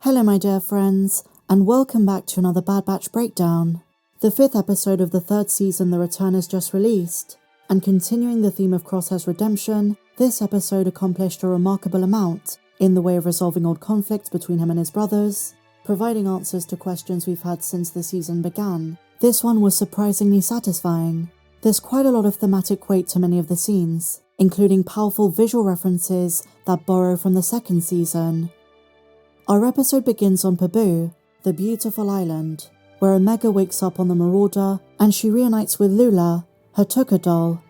Hello my dear friends, and welcome back to another Bad Batch breakdown. The 5th episode of the 3rd season, The Return, is just released, and continuing the theme of Crosshair's redemption, this episode accomplished a remarkable amount in the way of resolving old conflicts between him and his brothers, providing answers to questions we've had since the season began. This one was surprisingly satisfying. There's quite a lot of thematic weight to many of the scenes, including powerful visual references that borrow from the 2nd season. Our episode begins on Pabu, the beautiful island, where Omega wakes up on the Marauder and she reunites with Lula, her Tuka doll.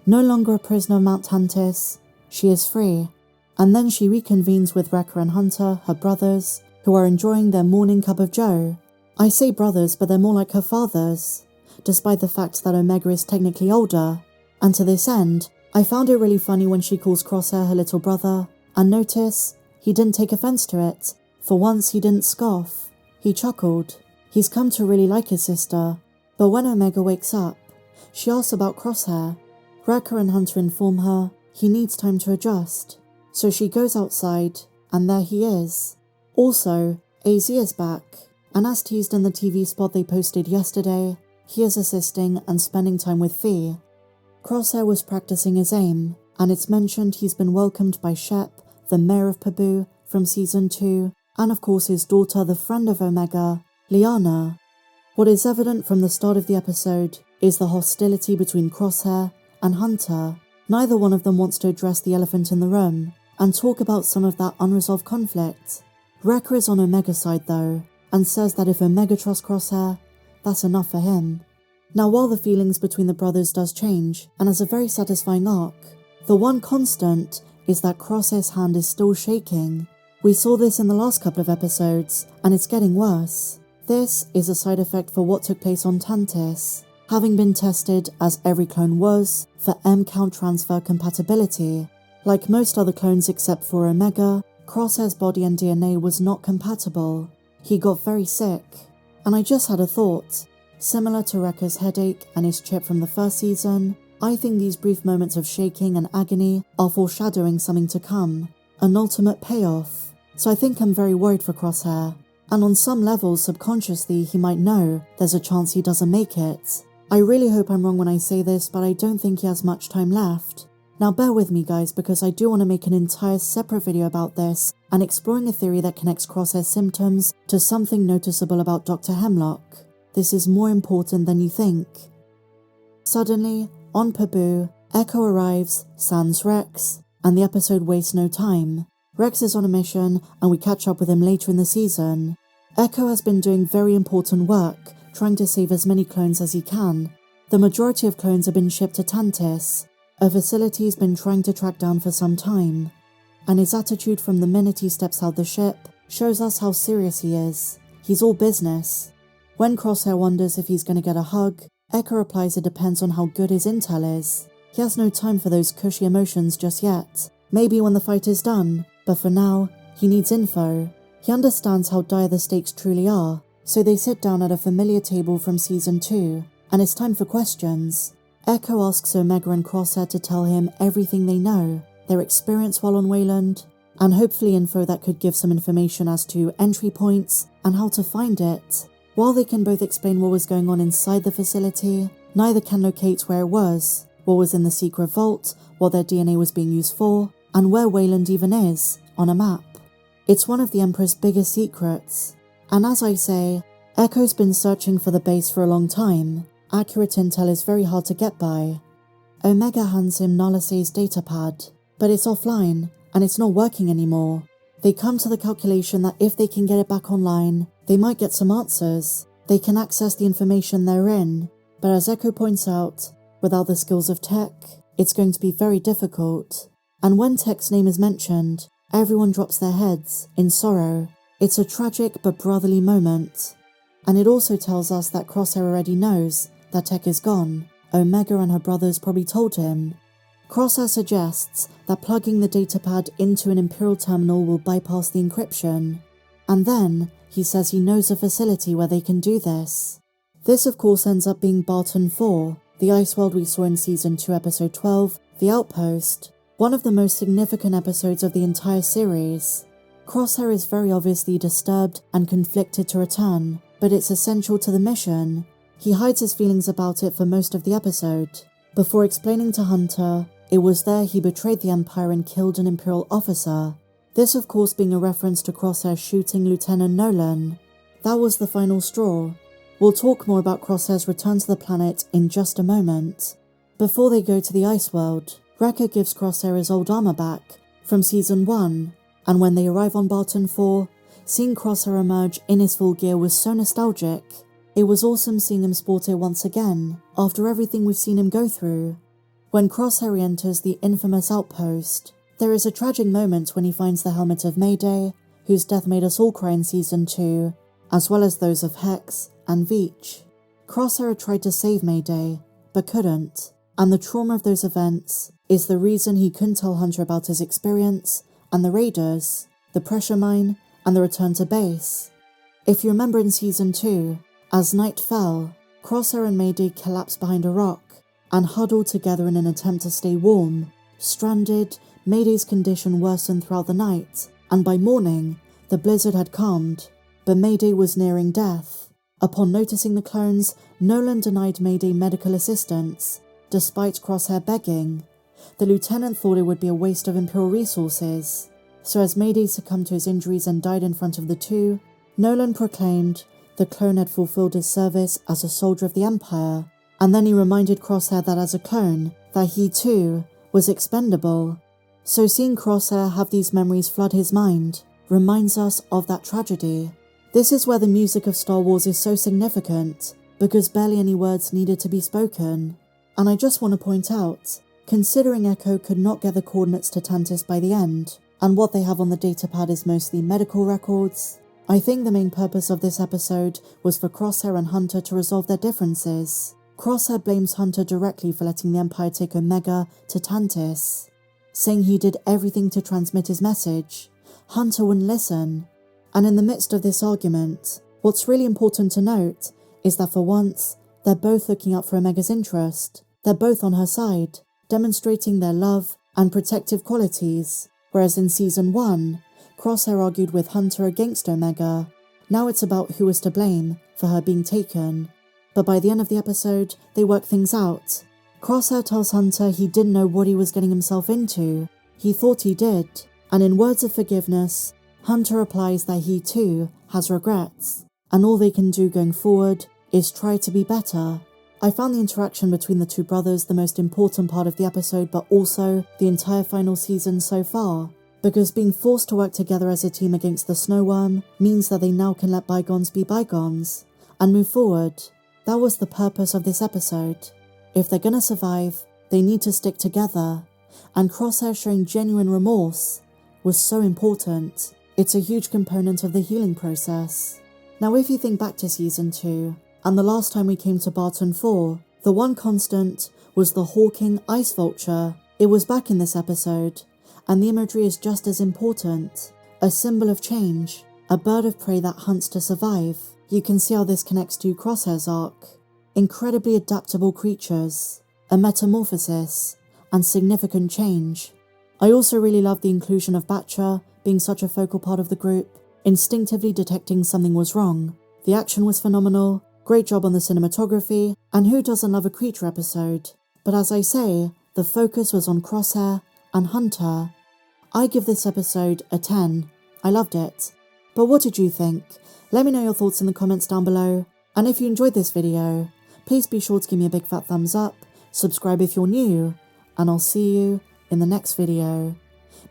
No longer a prisoner of Mount Tantiss, she is free, and then she reconvenes with Wrecker and Hunter, her brothers, who are enjoying their morning cup of joe. I say brothers, but they're more like her fathers, despite the fact that Omega is technically older, and to this end, I found it really funny when she calls Crosshair her little brother, and notice, he didn't take offense to it. For once he didn't scoff, he chuckled. He's come to really like his sister, but when Omega wakes up, she asks about Crosshair. Wrecker and Hunter inform her he needs time to adjust, so she goes outside, and there he is. Also, AZ is back, and as teased in the TV spot they posted yesterday, he is assisting and spending time with Fee. Crosshair was practicing his aim, and it's mentioned he's been welcomed by Shep, the mayor of Pabu, from Season 2, and of course his daughter, the friend of Omega, Liana. What is evident from the start of the episode is the hostility between Crosshair and Hunter. Neither one of them wants to address the elephant in the room and talk about some of that unresolved conflict. Wrecker is on Omega's side though, and says that if Omega trusts Crosshair, that's enough for him. Now while the feelings between the brothers does change, and has a very satisfying arc, the one constant is that Crosshair's hand is still shaking. We saw this in the last couple of episodes, and it's getting worse. This is a side effect for what took place on Tantiss, having been tested, as every clone was, for M-count transfer compatibility. Like most other clones except for Omega, Crosshair's body and DNA was not compatible. He got very sick, and I just had a thought. Similar to Wrecker's headache and his chip from the 1st season, I think these brief moments of shaking and agony are foreshadowing something to come, an ultimate payoff. So I think I'm very worried for Crosshair, and on some level subconsciously he might know there's a chance he doesn't make it. I really hope I'm wrong when I say this, but I don't think he has much time left. Now bear with me guys, because I do want to make an entire separate video about this and exploring a theory that connects Crosshair's symptoms to something noticeable about Dr. Hemlock. This is more important than you think. Suddenly, on Pabu, Ekko arrives, sans Rex, and the episode wastes no time. Rex is on a mission, and we catch up with him later in the season. Ekko has been doing very important work, trying to save as many clones as he can. The majority of clones have been shipped to Tantiss, a facility he's been trying to track down for some time. And his attitude from the minute he steps out the ship shows us how serious he is. He's all business. When Crosshair wonders if he's going to get a hug, Ekko replies it depends on how good his intel is. He has no time for those cushy emotions just yet. Maybe when the fight is done, but for now, he needs info. He understands how dire the stakes truly are, so they sit down at a familiar table from Season 2, and it's time for questions. Ekko asks Omega and Crosshair to tell him everything they know, their experience while on Wayland, and hopefully info that could give some information as to entry points and how to find it. While they can both explain what was going on inside the facility, neither can locate where it was, what was in the secret vault, what their DNA was being used for, and where Wayland even is, on a map. It's one of the Emperor's biggest secrets, and as I say, Ekko's been searching for the base for a long time. Accurate intel is very hard to get by. Omega hands him Nalasay's datapad, but it's offline, and it's not working anymore. They come to the calculation that if they can get it back online, they might get some answers. They can access the information therein, but as Ekko points out, without the skills of Tech, it's going to be very difficult. And when Tech's name is mentioned, everyone drops their heads, in sorrow. It's a tragic but brotherly moment. And it also tells us that Crosshair already knows that Tech is gone. Omega and her brothers probably told him. Crosshair suggests that plugging the datapad into an Imperial terminal will bypass the encryption. And then, he says he knows a facility where they can do this. This of course ends up being Barton IV, the ice world we saw in Season 2 Episode 12, The Outpost. One of the most significant episodes of the entire series. Crosshair is very obviously disturbed and conflicted to return, but it's essential to the mission. He hides his feelings about it for most of the episode, before explaining to Hunter it was there he betrayed the Empire and killed an Imperial officer. This of course being a reference to Crosshair shooting Lt Nolan. That was the final straw. We'll talk more about Crosshair's return to the planet in just a moment. Before they go to the Ice World, Wrecker gives Crosshair his old armor back from Season 1, and when they arrive on Barton IV, seeing Crosshair emerge in his full gear was so nostalgic. It was awesome seeing him sport it once again, after everything we've seen him go through. When Crosshair enters the infamous outpost, there is a tragic moment when he finds the helmet of Mayday, whose death made us all cry in Season 2, as well as those of Hex and Veach. Crosshair had tried to save Mayday, but couldn't, and the trauma of those events is the reason he couldn't tell Hunter about his experience and the raiders, the pressure mine, and the return to base. If you remember in Season 2, as night fell, Crosshair and Mayday collapsed behind a rock and huddled together in an attempt to stay warm. Stranded, Mayday's condition worsened throughout the night, and by morning, the blizzard had calmed, but Mayday was nearing death. Upon noticing the clones, Nolan denied Mayday medical assistance, despite Crosshair begging. The lieutenant thought it would be a waste of Imperial resources, so as Mayday succumbed to his injuries and died in front of the two, Nolan proclaimed the clone had fulfilled his service as a soldier of the Empire, and then he reminded Crosshair that as a clone, that he too was expendable. So seeing Crosshair have these memories flood his mind reminds us of that tragedy. This is where the music of Star Wars is so significant, because barely any words needed to be spoken. And I just want to point out, considering Ekko could not get the coordinates to Tantiss by the end, and what they have on the datapad is mostly medical records, I think the main purpose of this episode was for Crosshair and Hunter to resolve their differences. Crosshair blames Hunter directly for letting the Empire take Omega to Tantiss, saying he did everything to transmit his message. Hunter wouldn't listen. And in the midst of this argument, what's really important to note is that for once, they're both looking out for Omega's interest. They're both on her side, demonstrating their love and protective qualities, whereas in Season 1, Crosshair argued with Hunter against Omega. Now it's about who is to blame for her being taken. But by the end of the episode, they work things out. Crosshair tells Hunter he didn't know what he was getting himself into. He thought he did, and in words of forgiveness, Hunter replies that he too has regrets, and all they can do going forward is try to be better. I found the interaction between the two brothers the most important part of the episode, but also the entire final season so far, because being forced to work together as a team against the Snowworm means that they now can let bygones be bygones and move forward. That was the purpose of this episode. If they're gonna survive, they need to stick together, and Crosshair showing genuine remorse was so important. It's a huge component of the healing process. Now if you think back to Season 2, and the last time we came to Barton IV, the one constant was the hawking ice vulture. It was back in this episode, and the imagery is just as important. A symbol of change, a bird of prey that hunts to survive. You can see how this connects to Crosshair's arc. Incredibly adaptable creatures, a metamorphosis, and significant change. I also really love the inclusion of Batcher being such a focal part of the group, instinctively detecting something was wrong. The action was phenomenal, great job on the cinematography, and who doesn't love a creature episode? But as I say, the focus was on Crosshair and Hunter. I give this episode a 10. I loved it. But what did you think? Let me know your thoughts in the comments down below. And if you enjoyed this video, please be sure to give me a big fat thumbs up, subscribe if you're new, and I'll see you in the next video.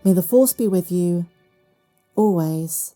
May the Force be with you, always.